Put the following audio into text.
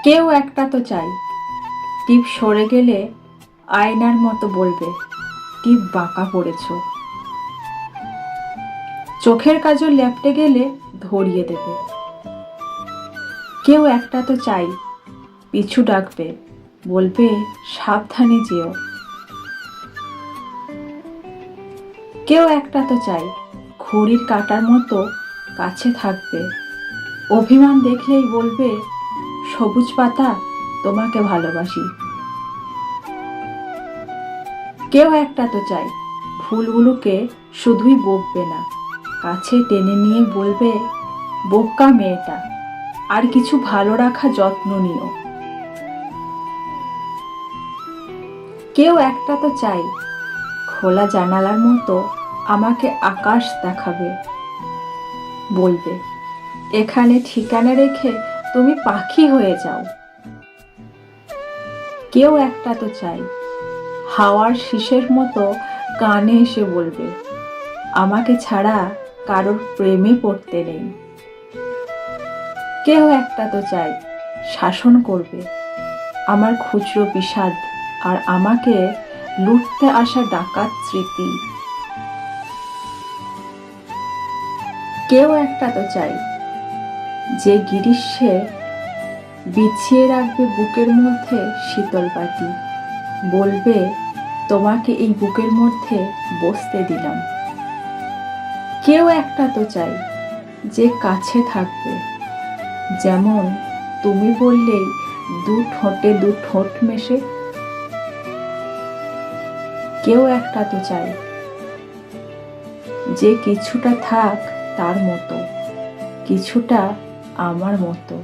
কেউ একটা তো চাই, টিপ সরে গেলে আয়নার মতো বলবে টিপ বাঁকা পড়েছ। চোখের কাজল ল্যাপটে গেলে ধরিয়ে দেবে। কেউ একটা তো চাই, পিছু ডাকবে, বলবে সাবধানে যেও। কেউ একটা তো চাই, ঘড়ির কাঁটার মতো কাছে থাকবে, অভিমান দেখলেই বলবে সবুজ পাতা তোমাকে ভালোবাসি। কেউ একটা তো চাই, ভুলগুলোকে শুধুই বকবে না, কাছে টেনে নিয়ে বলবে বোকা মেয়েটা, আর কিছু ভালো রাখা যত্ন নিও। কেউ একটা তো চাই, খোলা জানালার মতো আমাকে আকাশ দেখাবে, বলবে এখানে ঠিকানা রেখে তুমি পাখি হয়ে যাও। কেউ একটা তো চাই, হাওয়ার শীষের মতো কানে এসে বলবে আমাকে ছাড়া কারোর প্রেমে পড়তে নেই। কেউ একটা তো চাই, শাসন করবে আমার খুচরো বিষাদ আর আমাকে লুটতে আসা ডাকাত স্মৃতি। কেউ একটা তো চাই, যে গ্রীষ্মে বিছিয়ে রাখবে বুকের মধ্যে শীতল পাটি, বলবে তোমাকে এই বুকের মধ্যে বসতে দিলাম। কেউ একটা তো চাই, যে কাছে থাকবে, যেমন তুমি বললেই দু ঠোঁটে দু ঠোঁট মেশে। কেউ একটা তো চাই, যে কিছুটা থাক তার মতো, কিছুটা আমার মতো।